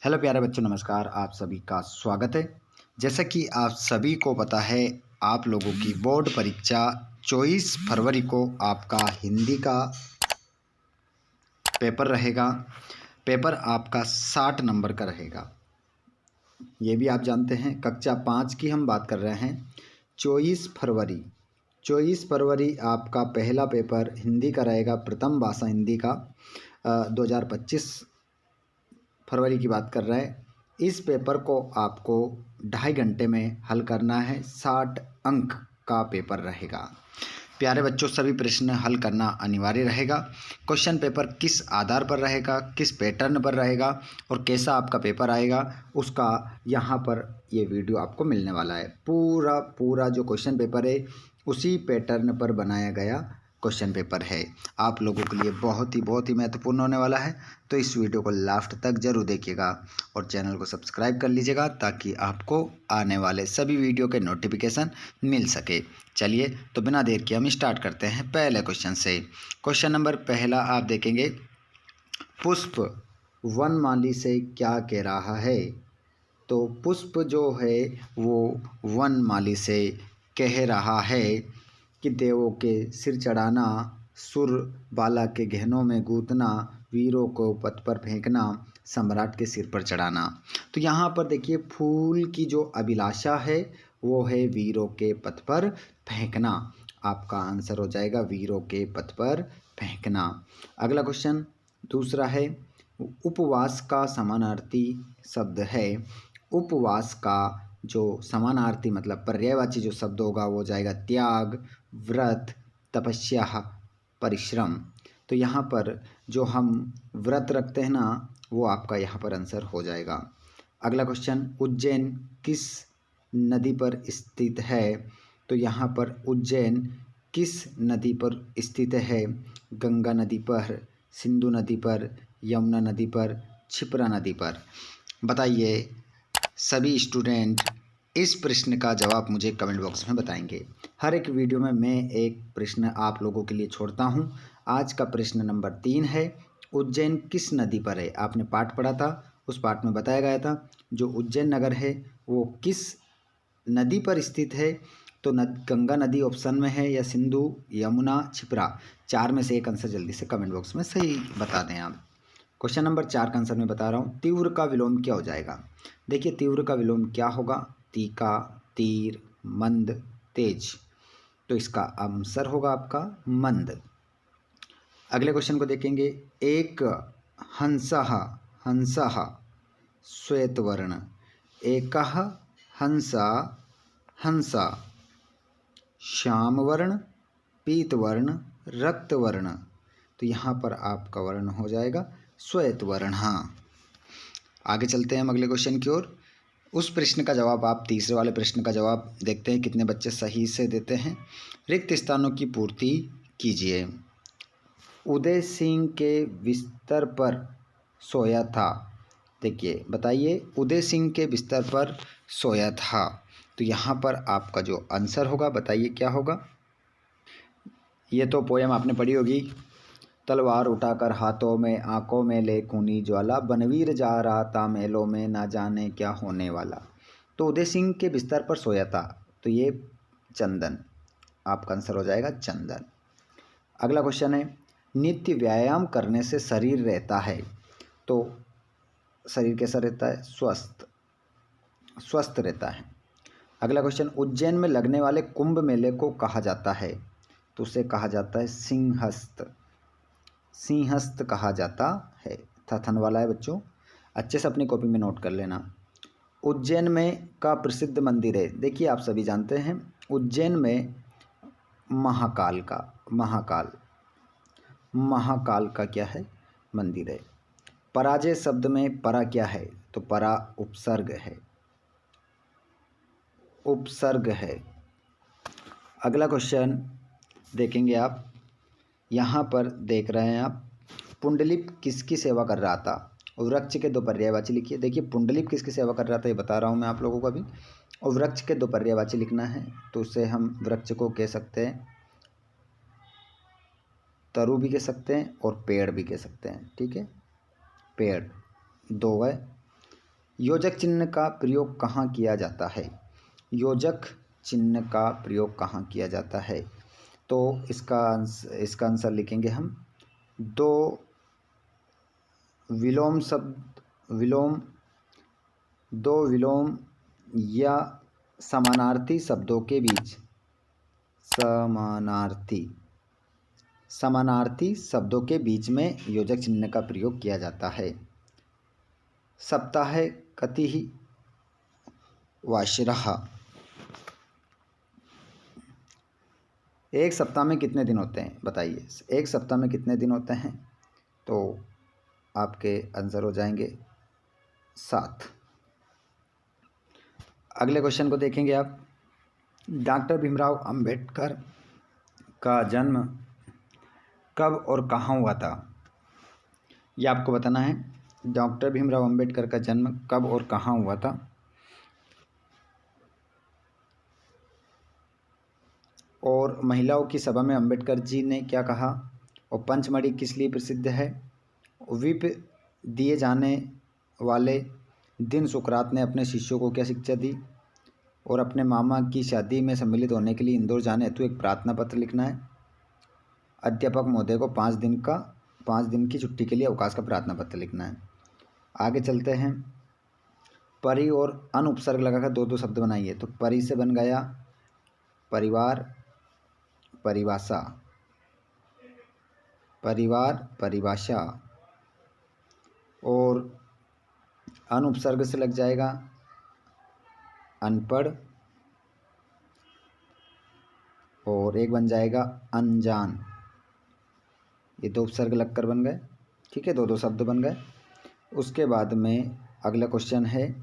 Hello प्यारे बच्चों, नमस्कार। आप सभी का स्वागत है। जैसा कि आप सभी को पता है, आप लोगों की बोर्ड परीक्षा 24 फरवरी को आपका हिंदी का पेपर रहेगा। पेपर आपका 60 नंबर का रहेगा। ये भी आप जानते हैं। कक्षा 5 की हम बात कर रहे हैं। 24 फरवरी आपका पहला पेपर हिंदी का रहेगा, प्रथम भाषा हिंदी का। 2025 फरवरी की बात कर रहे हैं। इस पेपर को आपको 2.5 घंटे में हल करना है। 60 अंक का पेपर रहेगा। प्यारे बच्चों, सभी प्रश्न हल करना अनिवार्य रहेगा। क्वेश्चन पेपर किस आधार पर रहेगा, किस पैटर्न पर रहेगा और कैसा आपका पेपर आएगा, उसका यहाँ पर ये वीडियो आपको मिलने वाला है। पूरा जो क्वेश्चन पेपर है उसी पैटर्न पर बनाया गया क्वेश्चन पेपर है। आप लोगों के लिए बहुत ही महत्वपूर्ण होने वाला है। तो इस वीडियो को लास्ट तक जरूर देखिएगा और चैनल को सब्सक्राइब कर लीजिएगा ताकि आपको आने वाले सभी वीडियो के नोटिफिकेशन मिल सके। चलिए, तो बिना देर के हम स्टार्ट करते हैं पहले क्वेश्चन से। क्वेश्चन नंबर पहला आप देखेंगे, पुष्प वनमाली से क्या कह रहा है। तो पुष्प जो है वो वनमाली से कह रहा है कि देवों के सिर चढ़ाना, सुर बाला के गहनों में गूंथना, वीरों को पथ पर फेंकना, सम्राट के सिर पर चढ़ाना। तो यहाँ पर देखिए, फूल की जो अभिलाषा है वो है वीरों के पथ पर फेंकना। आपका आंसर हो जाएगा वीरों के पथ पर फेंकना। अगला क्वेश्चन दूसरा है, उपवास का समानार्थी शब्द है। उपवास का जो समानार्थी मतलब पर्यायवाची जो शब्द होगा वो जाएगा त्याग, व्रत, तपस्या, परिश्रम। तो यहाँ पर जो हम व्रत रखते हैं ना, वो आपका यहाँ पर आंसर हो जाएगा। अगला क्वेश्चन, उज्जैन किस नदी पर स्थित है। तो यहाँ पर उज्जैन किस नदी पर स्थित है। गंगा नदी पर, सिंधु नदी पर, यमुना नदी पर, क्षिप्रा नदी पर। बताइए सभी स्टूडेंट, इस प्रश्न का जवाब मुझे कमेंट बॉक्स में बताएंगे। हर एक वीडियो में मैं एक प्रश्न आप लोगों के लिए छोड़ता हूं। आज का प्रश्न नंबर 3 है, उज्जैन किस नदी पर है। आपने पाठ पढ़ा था, उस पाठ में बताया गया था जो उज्जैन नगर है वो किस नदी पर स्थित है। तो गंगा नदी ऑप्शन में है या सिंधु, यमुना, क्षिप्रा। 4 में से एक आंसर जल्दी से कमेंट बॉक्स में सही बता दें आप। क्वेश्चन नंबर 4 का आंसर मैं बता रहा हूँ। तीव्र का विलोम क्या हो जाएगा। देखिए, तीव्र का विलोम क्या होगा, तीखा, तीर, मंद, तेज। तो इसका आंसर होगा आपका मंद। अगले क्वेश्चन को देखेंगे, एक हंसः हंसः श्वेत वर्ण, एकः हंसा हंसा श्याम वर्ण, पीत वर्ण, रक्त वर्ण। तो यहाँ पर आपका वर्ण हो जाएगा श्वेत वर्ण। हाँ, आगे चलते हैं हम अगले क्वेश्चन की ओर। उस प्रश्न का जवाब आप तीसरे वाले प्रश्न का जवाब देखते हैं कितने बच्चे सही से देते हैं। रिक्त स्थानों की पूर्ति कीजिए। उदय सिंह के बिस्तर पर सोया था। देखिए, बताइए, उदय सिंह के बिस्तर पर सोया था। तो यहाँ पर आपका जो आंसर होगा, बताइए क्या होगा। ये तो पोयम आपने पढ़ी होगी, तलवार उठाकर हाथों में, आंखों में ले खूनी ज्वाला, बनवीर जा रहा था महलों में, ना जाने क्या होने वाला। तो उदय सिंह के बिस्तर पर सोया था, तो ये चंदन, आपका आंसर हो जाएगा चंदन। अगला क्वेश्चन है, नित्य व्यायाम करने से शरीर रहता है। तो शरीर कैसा रहता है, स्वस्थ रहता है। अगला क्वेश्चन, उज्जैन में लगने वाले कुंभ मेले को कहा जाता है। तो उसे कहा जाता है सिंहस्थ, सिंहस्थ कहा जाता है। थथन वाला है बच्चों, अच्छे से अपनी कॉपी में नोट कर लेना। उज्जैन में का प्रसिद्ध मंदिर है। देखिए, आप सभी जानते हैं उज्जैन में महाकाल का क्या है, मंदिर है। पराजय शब्द में परा क्या है। तो परा उपसर्ग है। अगला क्वेश्चन देखेंगे आप, यहाँ पर देख रहे हैं आप, पुंडलिक किसकी सेवा कर रहा था। वृक्ष के दो पर्यायवाची लिखिए। देखिए, पुंडलिक किसकी सेवा कर रहा था ये बता रहा हूँ मैं आप लोगों को अभी। और वृक्ष के दो पर्यायवाची लिखना है, तो उससे हम वृक्ष को कह सकते हैं तरु भी कह सकते हैं और पेड़ भी कह सकते हैं। ठीक है, पेड़ दो है। योजक चिन्ह का प्रयोग कहाँ किया जाता है? योजक चिन्ह का प्रयोग कहाँ किया जाता है? तो इसका आंसर लिखेंगे हम। दो विलोम या समानार्थी शब्दों के बीच समानार्थी शब्दों के बीच में योजक चिन्ह का प्रयोग किया जाता है। सप्ताहे कतिः वाशिरः। एक सप्ताह में कितने दिन होते हैं बताइए? एक सप्ताह में कितने दिन होते हैं? तो आपके आंसर हो जाएंगे 7। अगले क्वेश्चन को देखेंगे आप। डॉक्टर भीमराव अंबेडकर का जन्म कब और कहाँ हुआ था? ये आपको बताना है। डॉक्टर भीमराव अंबेडकर का जन्म कब और कहाँ हुआ था? और महिलाओं की सभा में अंबेडकर जी ने क्या कहा? और पंचमढ़ी किस लिए प्रसिद्ध है? व्हिप दिए जाने वाले दिन सुकरात ने अपने शिष्यों को क्या शिक्षा दी? और अपने मामा की शादी में सम्मिलित होने के लिए इंदौर जाने हेतु एक प्रार्थना पत्र लिखना है। अध्यापक महोदय को 5 दिन की छुट्टी के लिए अवकाश का प्रार्थना पत्र लिखना है। आगे चलते हैं। परि और अन उपसर्ग लगाकर 2 शब्द बनाइए। तो परि से बन गया परिवार, परिभाषा, परिभाषा। और अन उपसर्ग से लग जाएगा अनपढ़, और एक बन जाएगा अनजान। ये 2 उपसर्ग लगकर बन गए। ठीक है, 2 शब्द बन गए। उसके बाद में अगला क्वेश्चन है,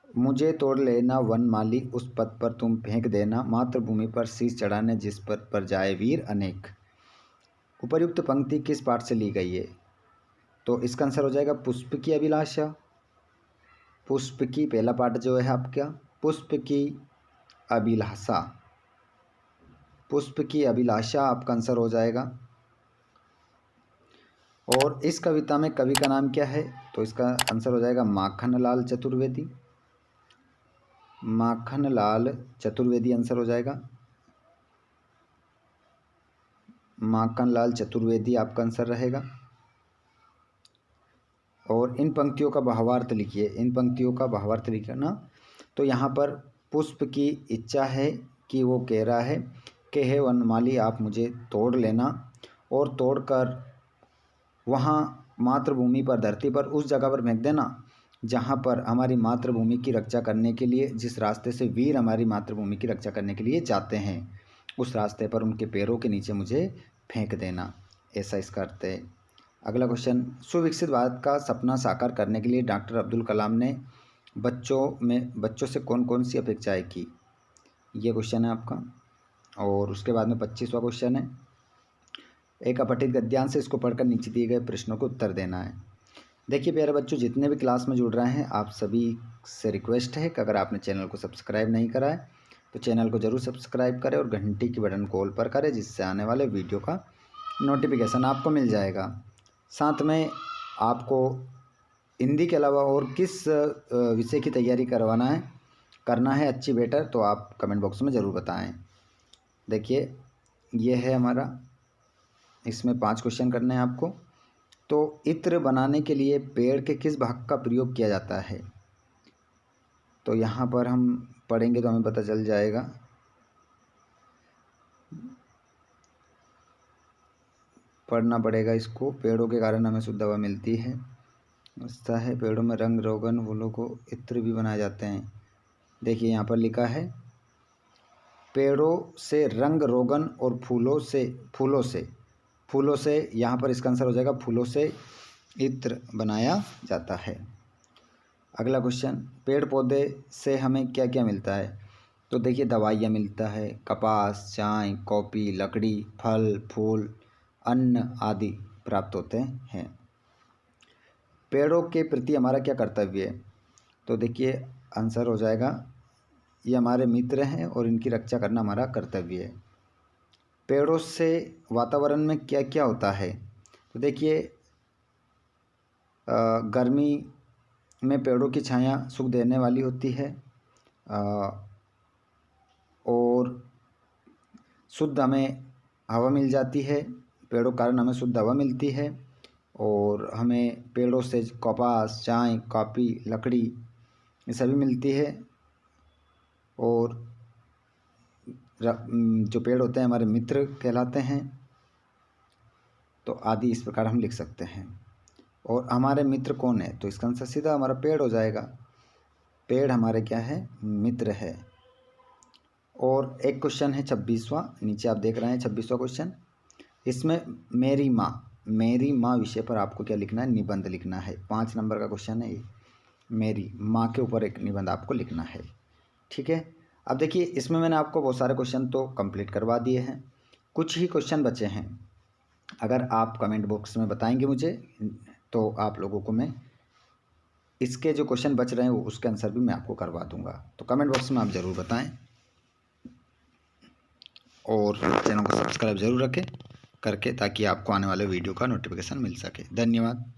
मुझे तोड़ लेना वनमाली, उस पद पर तुम फेंक देना, मातृभूमि पर शीश चढ़ाने जिस पद पर जाए वीर अनेक। उपर्युक्त पंक्ति किस पाठ से ली गई है? तो इसका आंसर हो जाएगा पुष्प की अभिलाषा। पुष्प की पहला पाठ जो है आपका पुष्प की अभिलाषा। पुष्प की अभिलाषा आपका आंसर हो जाएगा। और इस कविता में कवि का नाम क्या है? तो इसका आंसर हो जाएगा माखनलाल चतुर्वेदी। माखनलाल चतुर्वेदी आंसर हो जाएगा। माखनलाल चतुर्वेदी आपका आंसर रहेगा। और इन पंक्तियों का भावार्थ लिखिए। इन पंक्तियों का भावार्थ लिखना। तो यहाँ पर पुष्प की इच्छा है कि वो कह रहा है कि हे वनमाली आप मुझे तोड़ लेना, और तोड़कर वहाँ मातृभूमि पर, धरती पर उस जगह पर फेंक देना जहाँ पर हमारी मातृभूमि की रक्षा करने के लिए, जिस रास्ते से वीर हमारी मातृभूमि की रक्षा करने के लिए जाते हैं, उस रास्ते पर उनके पैरों के नीचे मुझे फेंक देना। ऐसा इसका अर्थ है। अगला क्वेश्चन, सुविकसित भारत का सपना साकार करने के लिए डॉक्टर अब्दुल कलाम ने बच्चों से कौन कौन सी अपेक्षाएं की? ये क्वेश्चन है आपका। और उसके बाद में 25वां क्वेश्चन है, एक अपठित गद्यांश से इसको पढ़कर नीचे दिए गए प्रश्नों को उत्तर देना है। देखिए प्यारे बच्चों, जितने भी क्लास में जुड़ रहे हैं आप सभी से रिक्वेस्ट है कि अगर आपने चैनल को सब्सक्राइब नहीं करा है तो चैनल को ज़रूर सब्सक्राइब करें और घंटी की बटन को ऑल पर करें, जिससे आने वाले वीडियो का नोटिफिकेशन आपको मिल जाएगा। साथ में आपको हिंदी के अलावा और किस विषय की तैयारी करना है अच्छी बेटर, तो आप कमेंट बॉक्स में ज़रूर बताएं। देखिए ये है हमारा, इसमें 5 क्वेश्चन करने हैं आपको। तो इत्र बनाने के लिए पेड़ के किस भाग का प्रयोग किया जाता है? तो यहाँ पर हम पढ़ेंगे तो हमें पता चल जाएगा। पढ़ना पड़ेगा इसको। पेड़ों के कारण हमें शुद्ध हवा मिलती है। ऐसा है, पेड़ों में रंग रोगन फूलों को इत्र भी बनाए जाते हैं। देखिए यहाँ पर लिखा है, पेड़ों से रंग रोगन और फूलों से यहाँ पर इसका आंसर हो जाएगा फूलों से इत्र बनाया जाता है। अगला क्वेश्चन, पेड़ पौधे से हमें क्या क्या मिलता है? तो देखिए दवाइयाँ मिलता है, कपास, चाय, कॉफ़ी, लकड़ी, फल फूल, अन्न आदि प्राप्त होते हैं। पेड़ों के प्रति हमारा क्या कर्तव्य है? तो देखिए आंसर हो जाएगा, ये हमारे मित्र हैं और इनकी रक्षा करना हमारा कर्तव्य है। पेड़ों से वातावरण में क्या क्या होता है? तो देखिए गर्मी में पेड़ों की छाया सुख देने वाली होती है और शुद्ध हमें हवा मिल जाती है। पेड़ों के कारण हमें शुद्ध हवा मिलती है और हमें पेड़ों से कपास, चाय, कॉफ़ी, लकड़ी ये सभी मिलती है। और जो पेड़ होते हैं हमारे मित्र कहलाते हैं। तो आदि इस प्रकार हम लिख सकते हैं। और हमारे मित्र कौन है, तो इसका आंसर सीधा हमारा पेड़ हो जाएगा। पेड़ हमारे क्या है, मित्र है। और एक क्वेश्चन है 26वां, नीचे आप देख रहे हैं 26वां क्वेश्चन। इसमें मेरी माँ विषय पर आपको क्या लिखना है, निबंध लिखना है। 5 नंबर का क्वेश्चन है ये। मेरी माँ के ऊपर एक निबंध आपको लिखना है। ठीक है। अब देखिए इसमें मैंने आपको बहुत सारे क्वेश्चन तो कंप्लीट करवा दिए हैं, कुछ ही क्वेश्चन बचे हैं। अगर आप कमेंट बॉक्स में बताएंगे मुझे तो आप लोगों को मैं इसके जो क्वेश्चन बच रहे हैं वो उसके आंसर भी मैं आपको करवा दूंगा। तो कमेंट बॉक्स में आप ज़रूर बताएं और चैनल को सब्सक्राइब ज़रूर रखें करके, ताकि आपको आने वाले वीडियो का नोटिफिकेशन मिल सके। धन्यवाद।